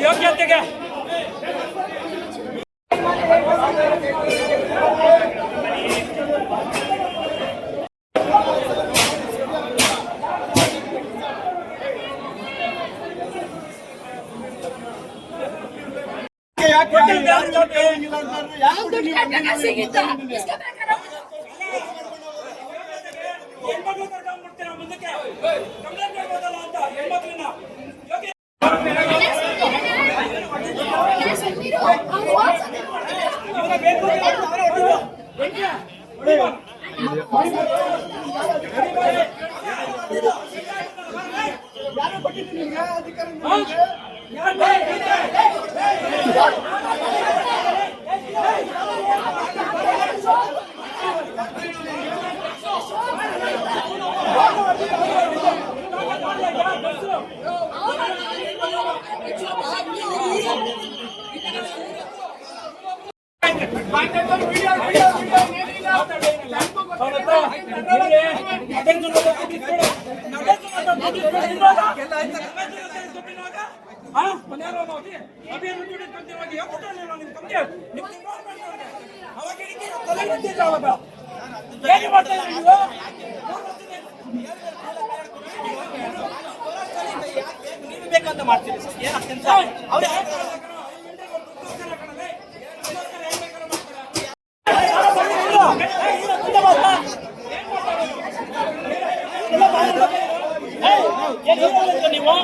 ಯೋಗ್ಯತೆಗೆ ಬೇಕಂತ ಮಾಡ್ತೀವಿ ನೀವು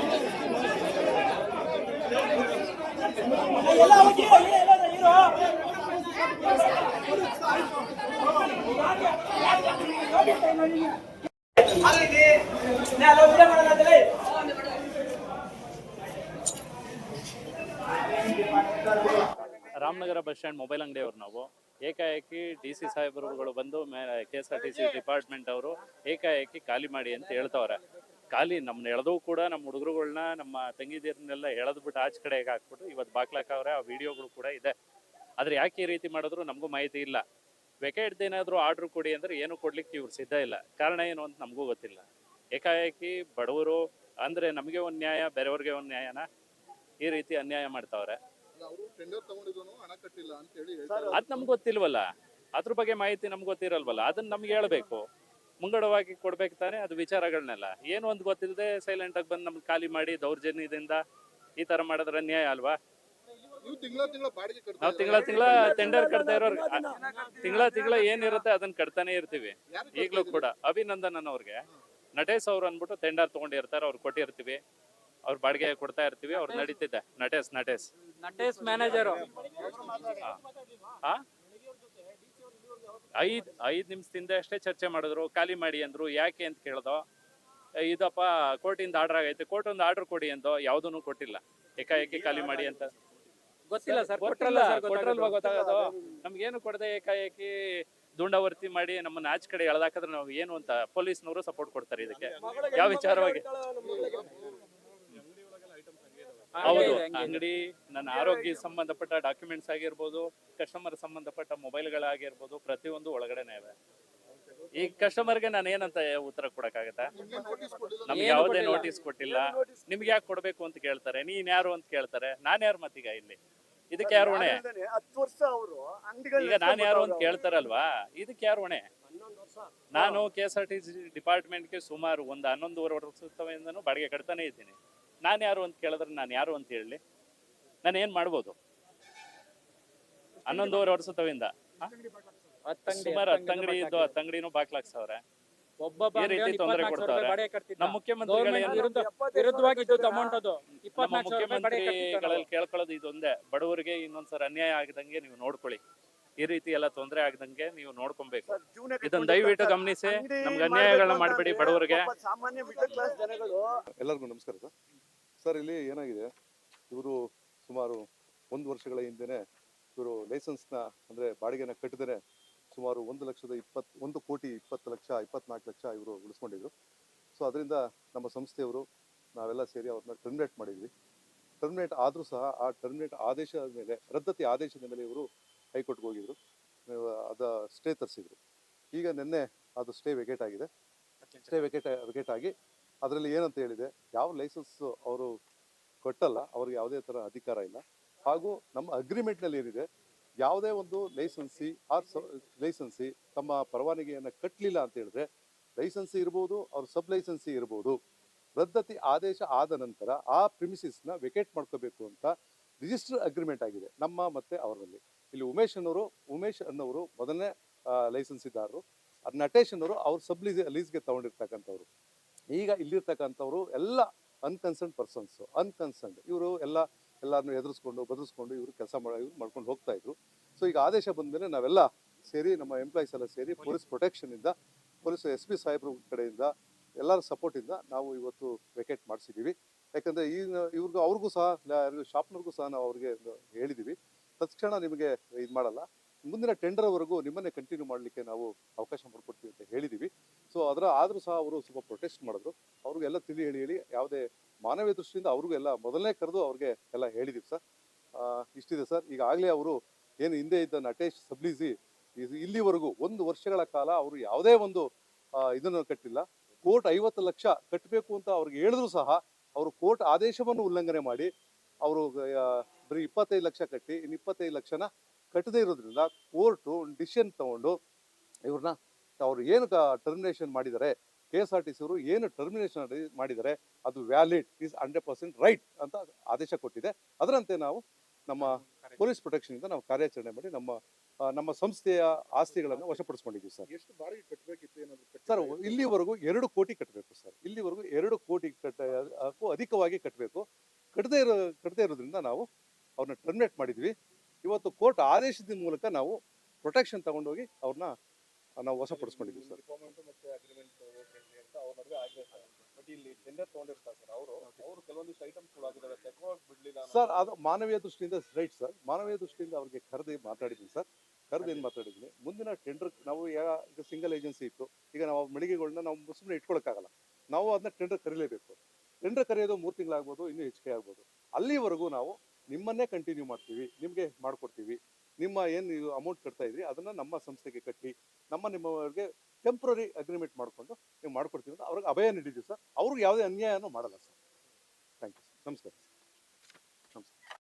ರಾಮನಗರ ಬಸ್ ಸ್ಟ್ಯಾಂಡ್ ಮೊಬೈಲ್ ಅಂಗಡಿಯವರು ನಾವು ಏಕಾಏಕಿ DC ಸಾಹೇಬರುಗಳು ಬಂದು KSRTC ಡಿಪಾರ್ಟ್ಮೆಂಟ್ ಅವರು ಏಕಾಏಕಿ ಖಾಲಿ ಮಾಡಿ ಅಂತ ಹೇಳ್ತವ್ರೆ. ಖಾಲಿ ನಮ್ಮನ್ನ ಎಳೆದು ಕೂಡ ನಮ್ಮ ಹುಡುಗರುಗಳನ್ನ ನಮ್ಮ ತಂಗಿದಿರನ್ನೆಲ್ಲ ಎಳೆದ್ಬಿಟ್ಟು ಆಚೆ ಕಡೆಗೆ ಹಾಕ್ಬಿಟ್ಟು ಇವತ್ತು ಬಾಕ್ಲಾಕವ್ರೆ. ಆ ವಿಡಿಯೋಗಳು ಕೂಡ ಇದೆ. ಆದರೆ ಯಾಕೆ ಈ ರೀತಿ ಮಾಡಿದ್ರು ನಮಗೂ ಮಾಹಿತಿ ಇಲ್ಲ. ವೆಕೇಟ್ದು ಏನಾದರೂ ಆರ್ಡ್ರ್ ಕೊಡಿ ಅಂದರೆ ಏನು ಕೊಡ್ಲಿಕ್ಕೆ ಇವ್ರು ಸಿದ್ಧ ಇಲ್ಲ. ಕಾರಣ ಏನು ಅಂತ ನಮಗೂ ಗೊತ್ತಿಲ್ಲ. ಏಕಾಏಕಿ ಬಡವರು ಅಂದರೆ ನಮಗೆ ಒಂದು ನ್ಯಾಯ ಬೇರೆಯವ್ರಿಗೆ ಒಂದು ನ್ಯಾಯನ ಈ ರೀತಿ ಅನ್ಯಾಯ ಮಾಡ್ತಾವ್ರೆ. ಅವರು ಟೆಂಡರ್ ತಗೊಂಡಿದ್ರು ಹಣ ಕಟ್ಟಿಲ್ಲ ಅಂತ ಹೇಳಿ ಅದು ನಮ್ಗೆ ಗೊತ್ತಿಲ್ವಲ್ಲ, ಅದ್ರ ಬಗ್ಗೆ ಮಾಹಿತಿ ನಮ್ಗೆ ಗೊತ್ತಿರಲ್ವಲ್ಲ, ಅದನ್ನ ನಮ್ಗೆ ಹೇಳ್ಬೇಕು, ಮುಂಗಡವಾಗಿ ಕೊಡ್ಬೇಕು ತಾನೇ ಅದು ವಿಚಾರಗಳನ್ನೆಲ್ಲ. ಏನು ಒಂದು ಗೊತ್ತಿಲ್ಲದೆ ಸೈಲೆಂಟಾಗಿ ಬಂದು ನಮ್ಗೆ ಖಾಲಿ ಮಾಡಿ ದೌರ್ಜನ್ಯದಿಂದ ಈ ಥರ ಮಾಡಿದ್ರೆ ನ್ಯಾಯ ಅಲ್ವಾ? ನೀವು ತಿಂಗಳ ಬಾಡಿಗೆ ನಾವು ತಿಂಗಳ ಟೆಂಡರ್ ಕಟ್ತಾ ಇರೋರು ತಿಂಗಳ ಏನಿರುತ್ತೆ ಅದನ್ನ ಕಟ್ತಾನೆ ಇರ್ತೀವಿ. ಈಗಲೂ ಕೂಡ ಅಭಿನಂದನ್ ಅನ್ನೋರ್ಗೆ ನಟೇಶ್ ಅವ್ರು ಅಂದ್ಬಿಟ್ಟು ಟೆಂಡರ್ ತಗೊಂಡಿರ್ತಾರೆ, ಅವ್ರು ಕೊಟ್ಟಿರ್ತೀವಿ, ಅವ್ರ ಬಾಡಿಗೆ ಕೊಡ್ತಾ ಇರ್ತೀವಿ, ಅವ್ರು ನಡೀತಿದೆ. ನಟೇಶ್ ನಟೇಶ್ ಮ್ಯಾನೇಜರು ಐದ್ ನಿಮಿಷದಿಂದ ಅಷ್ಟೇ ಚರ್ಚೆ ಮಾಡಿದ್ರು, ಖಾಲಿ ಮಾಡಿ ಅಂದ್ರು. ಯಾಕೆ ಅಂತ ಕೇಳ್ದೋ, ಇದಪ್ಪ ಕೋರ್ಟಿಂದ ಆರ್ಡರ್ ಆಗೈತೆ, ಕೋರ್ಟ್ ಒಂದು ಆರ್ಡರ್ ಕೊಡಿ ಅಂದೋ, ಯಾವುದೂ ಕೊಟ್ಟಿಲ್ಲ. ಏಕಾಏಕಿ ಖಾಲಿ ಮಾಡಿ ಅಂತ ಗೊತ್ತಿಲ್ಲ ಸರ್, ಕೊಟ್ರಲ್ವಾ ಗೊತ್ತಾಗೋದು. ನಮ್ಗೇನು ಕೊಡದೆ ಏಕಾಏಕಿ ದುಂಡಾವರ್ತಿ ಮಾಡಿ ನಮ್ಮನ್ನ ಆಚೆ ಕಡೆ ಎಳ್ದಾಕಿದ್ರೆ ನಾವು ಏನು ಅಂತ ಪೊಲೀಸ್ನವರು ಸಪೋರ್ಟ್ ಕೊಡ್ತಾರೆ ಇದಕ್ಕೆ ಯಾವ ವಿಚಾರವಾಗಿ? ಹೌದು, ಅಂಗಡಿ ನನ್ನ ಆರೋಗ್ಯ ಸಂಬಂಧಪಟ್ಟ ಡಾಕ್ಯುಮೆಂಟ್ಸ್ ಆಗಿರ್ಬೋದು, ಕಸ್ಟಮರ್ ಸಂಬಂಧಪಟ್ಟ ಮೊಬೈಲ್ಗಳಾಗಿರ್ಬೋದು, ಪ್ರತಿಯೊಂದು ಒಳಗಡೆನೆ ಇವೆ. ಈ ಕಸ್ಟಮರ್ಗೆ ನಾನು ಏನಂತ ಉತ್ತರ ಕೊಡಕ್ಕಾಗತ್ತಾ? ನಮ್ಗೆ ಯಾವುದೇ ನೋಟಿಸ್ ಕೊಟ್ಟಿಲ್ಲ. ನಿಮ್ಗೆ ಯಾಕೆ ಕೊಡ್ಬೇಕು ಅಂತ ಕೇಳ್ತಾರೆ, ನೀನ್ ಯಾರು ಅಂತ ಕೇಳ್ತಾರೆ. ನಾನ್ ಯಾರು ಮತ್ತೀಗ ಇಲ್ಲಿ? ಇದಕ್ಕೆ ಯಾರು ಹೊಣೆ? 10 ವರ್ಷ ಅವರು ಈಗ ನಾನು ಯಾರು ಅಂತ ಕೇಳ್ತಾರಲ್ವಾ, ಇದಕ್ಕೆ ಯಾರು ಹೊಣೆ? ನಾನು KSRTC ಡಿಪಾರ್ಟ್ಮೆಂಟ್ಗೆ ಸುಮಾರು ಒಂದು 11.5 ವರ್ಷದಿಂದನೂ ಬಾಡಿಗೆ ಕಟ್ತಾನೆ ಇದ್ದೀನಿ. ನಾನು ಯಾರು ಅಂತ ಕೇಳಿದ್ರೆ ನಾನು ಯಾರು ಅಂತ ಹೇಳಿ? ನಾನು ಏನ್ ಮಾಡ್ಬೋದು? 11.5 ವರ್ಷದಿಂದ ಸುಮಾರು 10 ಅಂಗಡಿ ಇದ್ದು 10 ಅಂಗಡಿನೂ ಬಾಕ್ಲಾಕ್ಸವ್ರೆ. ಈ ರೀತಿ ತೊಂದರೆ ಕೊಡ್ತಾರೆ. ನಮ್ಮ ವಿರುದ್ಧವಾಗಿ ಅಮೌಂಟ್ ಅದು ನಮ್ಮ ಮುಖ್ಯಮಂತ್ರಿಗಳಲ್ಲಿ ಕೇಳ್ಕೊಳ್ಳೋದು ಇದೊಂದೇ, ಬಡವರಿಗೆ ಇನ್ನೊಂದ್ಸರಿ ಅನ್ಯಾಯ ಆಗದಂಗೆ ನೀವು ನೋಡ್ಕೊಳ್ಳಿ, ಈ ರೀತಿ ಎಲ್ಲ ತೊಂದರೆ ಆಗದಂಗೆ ನೀವು ನೋಡ್ಕೊಬೇಕು. ಇದನ್ನ ದಯವಿಟ್ಟು ಗಮನಿಸಿ, ನಮ್ಗೆ ಅನ್ಯಾಯಗಳನ್ನ ಮಾಡಬೇಡಿ ಬಡವರಿಗೆ. ಸಾಮಾನ್ಯ ಮಿಡಲ್ ಕ್ಲಾಸ್ ಜನಗಳು. ಎಲ್ಲರಿಗೂ ನಮಸ್ಕಾರ ಸರ್. ಸರ್, ಇಲ್ಲಿ ಏನಾಗಿದೆ, ಇವರು ಸುಮಾರು 1 ವರ್ಷಗಳ ಹಿಂದೆನೆ ಇವರು ಲೈಸೆನ್ಸ್ನ ಅಂದರೆ ಬಾಡಿಗೆನ ಕಟ್ಟಿದರೆ ಸುಮಾರು 1 ಕೋಟಿ 20 ಲಕ್ಷ 24 ಲಕ್ಷ ಇವರು ಉಳಿಸ್ಕೊಂಡಿದ್ರು. ಸೊ ಅದರಿಂದ ನಮ್ಮ ಸಂಸ್ಥೆಯವರು ನಾವೆಲ್ಲ ಸೇರಿ ಅವ್ರನ್ನ ಟರ್ಮಿನೇಟ್ ಮಾಡಿದ್ವಿ. ಟರ್ಮಿನೇಟ್ ಆದರೂ ಸಹ ಆ ಟರ್ಮಿನೇಟ್ ಆದೇಶದ ಮೇಲೆ, ರದ್ದತಿ ಆದೇಶದ ಮೇಲೆ ಇವರು ಹೈಕೋರ್ಟ್ಗೆ ಹೋಗಿದ್ರು, ಅದು ಸ್ಟೇ ತರಿಸಿದ್ರು. ಈಗ ನಿನ್ನೆ ಅದು ಸ್ಟೇ ವೆಕೇಟ್ ಆಗಿದೆ. ಸ್ಟೇ ವೆಕೇಟ್ ಆಗಿ ಅದರಲ್ಲಿ ಏನಂತ ಹೇಳಿದೆ, ಯಾವ ಲೈಸೆನ್ಸ್ ಅವರು ಕೊಟ್ಟಲ್ಲ ಅವ್ರಿಗೆ ಯಾವುದೇ ಥರ ಅಧಿಕಾರ ಇಲ್ಲ. ಹಾಗೂ ನಮ್ಮ ಅಗ್ರಿಮೆಂಟ್ನಲ್ಲಿ ಏನಿದೆ, ಯಾವುದೇ ಒಂದು ಲೈಸೆನ್ಸಿ ತಮ್ಮ ಪರವಾನಗಿಯನ್ನು ಕಟ್ಟಲಿಲ್ಲ ಅಂತ ಹೇಳಿದ್ರೆ, ಲೈಸೆನ್ಸಿ ಇರ್ಬೋದು, ಅವ್ರ ಸಬ್ ಲೈಸೆನ್ಸಿ ಇರ್ಬೋದು, ರದ್ದತಿ ಆದೇಶ ಆದ ನಂತರ ಆ ಪ್ರಿಮಿಸಿಸ್ನ ವೆಕೇಟ್ ಮಾಡ್ಕೋಬೇಕು ಅಂತ ರಿಜಿಸ್ಟರ್ ಅಗ್ರಿಮೆಂಟ್ ಆಗಿದೆ ನಮ್ಮ ಮತ್ತೆ ಅವರಲ್ಲಿ. ಇಲ್ಲಿ ಉಮೇಶ್ ಅನ್ನೋರು ಮೊದಲನೇ ಲೈಸೆನ್ಸಿದಾರರು, ನಟೇಶ್ ಅನ್ನೋರು ಅವ್ರ ಸಬ್ ಲೀಸ್ಗೆ ತಗೊಂಡಿರ್ತಕ್ಕಂಥವ್ರು. ಈಗ ಇಲ್ಲಿರ್ತಕ್ಕಂಥವ್ರು ಎಲ್ಲ ಅನ್ಕನ್ಸರ್ನ್ ಪರ್ಸನ್ಸು, ಇವರು ಎಲ್ಲರನ್ನೂ ಬದರಿಸ್ಕೊಂಡು ಇವರು ಕೆಲಸ ಮಾಡ್ಕೊಂಡು ಹೋಗ್ತಾ ಇದ್ರು. ಸೊ ಈಗ ಆದೇಶ ಬಂದಮೇಲೆ ನಾವೆಲ್ಲ ಸೇರಿ, ನಮ್ಮ ಎಂಪ್ಲಾಯೀಸ್ ಎಲ್ಲ ಸೇರಿ ಪೊಲೀಸ್ ಪ್ರೊಟೆಕ್ಷನಿಂದ, ಪೊಲೀಸ್ SP ಸಾಹೇಬ್ರ ಕಡೆಯಿಂದ ಎಲ್ಲರ ಸಪೋರ್ಟಿಂದ ನಾವು ಇವತ್ತು ವೆಕೇಟ್ ಮಾಡಿಸಿದ್ದೀವಿ. ಯಾಕಂದರೆ ಅವ್ರಿಗೂ ಸಹ, ಶಾಪ್ನವ್ರಿಗೂ ಸಹ ನಾವು ಅವ್ರಿಗೆ ಹೇಳಿದ್ದೀವಿ, ತಕ್ಷಣ ನಿಮಗೆ ಇದು ಮಾಡಲ್ಲ, ಮುಂದಿನ ಟೆಂಡರ್ವರೆಗೂ ನಿಮ್ಮನ್ನೇ ಕಂಟಿನ್ಯೂ ಮಾಡಲಿಕ್ಕೆ ನಾವು ಅವಕಾಶ ಮಾಡಿಕೊಡ್ತೀವಿ ಅಂತ ಹೇಳಿದ್ದೀವಿ. ಸೊ ಆದರೂ ಸಹ ಅವರು ಸ್ವಲ್ಪ ಪ್ರೊಟೆಸ್ಟ್ ಮಾಡಿದ್ರು. ಅವ್ರಿಗೆಲ್ಲ ಹೇಳಿ ಯಾವುದೇ ಮಾನವೀಯ ದೃಷ್ಟಿಯಿಂದ ಅವ್ರಿಗೂ ಎಲ್ಲ ಮೊದಲನೇ ಕರೆದು ಅವ್ರಿಗೆ ಎಲ್ಲ ಹೇಳಿದ್ದೀವಿ ಸರ್. ಇಷ್ಟಿದೆ ಸರ್. ಈಗಾಗಲೇ ಅವರು ಏನು ಹಿಂದೆ ಇದ್ದ ನಟೇಶ್ ಸಬ್ಲೀಸಿ ಇಲ್ಲಿವರೆಗೂ 1 ವರ್ಷಗಳ ಕಾಲ ಅವರು ಯಾವುದೇ ಒಂದು ಇದನ್ನು ಕಟ್ಟಿಲ್ಲ. ಕೋರ್ಟ್ 50 ಲಕ್ಷ ಕಟ್ಟಬೇಕು ಅಂತ ಅವ್ರಿಗೆ ಹೇಳಿದ್ರು ಸಹ ಅವರು ಕೋರ್ಟ್ ಆದೇಶವನ್ನು ಉಲ್ಲಂಘನೆ ಮಾಡಿ ಅವರು ಬರೀ 25 ಲಕ್ಷ ಕಟ್ಟಿ ಇನ್ನು 25 ಲಕ್ಷನ ಕಟ್ಟದೇ ಇರೋದ್ರಿಂದ ಕೋರ್ಟು ಒಂದು ಡಿಸಿಷನ್ ತಗೊಂಡು ಇವ್ರನ್ನ ಅವ್ರು ಏನು ಟರ್ಮಿನೇಷನ್ ಮಾಡಿದ್ದಾರೆ, KSRTC ಅವರು ಏನು ಟರ್ಮಿನೇಷನ್ ಮಾಡಿದ್ದಾರೆ ಅದು ವ್ಯಾಲಿಡ್, ಈಸ್ 100% ರೈಟ್ ಅಂತ ಆದೇಶ ಕೊಟ್ಟಿದೆ. ಅದರಂತೆ ನಾವು ನಮ್ಮ ಪೊಲೀಸ್ ಪ್ರೊಟೆಕ್ಷನಿಂದ ನಾವು ಕಾರ್ಯಾಚರಣೆ ಮಾಡಿ ನಮ್ಮ ಸಂಸ್ಥೆಯ ಆಸ್ತಿಗಳನ್ನು ವಶಪಡಿಸ್ಕೊಂಡಿದ್ದೀವಿ ಸರ್. ಎಷ್ಟು ಬಾಡಿಗೆ ಕಟ್ಟಬೇಕಿತ್ತು ಏನಾದರೂ ಸರ್? ಇಲ್ಲಿವರೆಗೂ 2 ಕೋಟಿ ಕಟ್ಟಬೇಕು ಸರ್. ಇಲ್ಲಿವರೆಗೂ 2 ಕೋಟಿ ಅಧಿಕವಾಗಿ ಕಟ್ಟಬೇಕು. ಕಟ್ಟದೇ ಇರೋದ್ರಿಂದ ನಾವು ಅವ್ರನ್ನ ಟರ್ಮಿನೇಟ್ ಮಾಡಿದ್ವಿ. ಇವತ್ತು ಕೋರ್ಟ್ ಆದೇಶದ ಮೂಲಕ ನಾವು ಪ್ರೊಟೆಕ್ಷನ್ ತಗೊಂಡೋಗಿ ಅವ್ರನ್ನ ನಾವು ವಶಪಡಿಸ್ಕೊಂಡಿದ್ದೀವಿ ಸರ್. ಸರ್ ಅದು ಮಾನವೀಯ ದೃಷ್ಟಿಯಿಂದ ರೈಟ್ ಸರ್. ಮಾನವೀಯ ದೃಷ್ಟಿಯಿಂದ ಅವ್ರಿಗೆ ಕರೆದು ಮಾತಾಡಿದ್ದೀನಿ ಸರ್. ಮುಂದಿನ ಟೆಂಡರ್ ನಾವು ಈಗ ಸಿಂಗಲ್ ಏಜೆನ್ಸಿ ಇತ್ತು, ಈಗ ನಾವು ಮಳಿಗೆಗಳನ್ನ ನಾವು ಸುಮ್ಮನೆ ಇಟ್ಕೊಳಕ್ಕಾಗಲ್ಲ, ನಾವು ಅದನ್ನ ಟೆಂಡರ್ ಕರೀಲೇಬೇಕು. ಟೆಂಡರ್ ಕರೆಯೋದು 3 ತಿಂಗಳಾಗ್ಬೋದು, ಇನ್ನೂ ಹೆಚ್ಚಿಗೆ ಆಗ್ಬೋದು. ಅಲ್ಲಿವರೆಗೂ ನಾವು ನಿಮ್ಮನ್ನೇ ಕಂಟಿನ್ಯೂ ಮಾಡ್ತೀವಿ, ನಿಮಗೆ ಮಾಡಿಕೊಡ್ತೀವಿ. ನಿಮ್ಮ ಏನು ನೀವು ಅಮೌಂಟ್ ಕಟ್ತಾ ಇದ್ರಿ ಅದನ್ನು ನಮ್ಮ ಸಂಸ್ಥೆಗೆ ಕಟ್ಟಿ ನಿಮ್ಮವರಿಗೆ ಟೆಂಪ್ರರಿ ಅಗ್ರಿಮೆಂಟ್ ಮಾಡಿಕೊಂಡು ನೀವು ಮಾಡ್ಕೊಡ್ತೀವಿ ಅಂತ ಅವ್ರಿಗೆ ಅಭಯ ನೀಡಿದ್ದೀವಿ ಸರ್. ಅವ್ರಿಗೆ ಯಾವುದೇ ಅನ್ಯಾಯನೂ ಮಾಡಲ್ಲ ಸರ್. Thank you sir. ನಮಸ್ಕಾರ.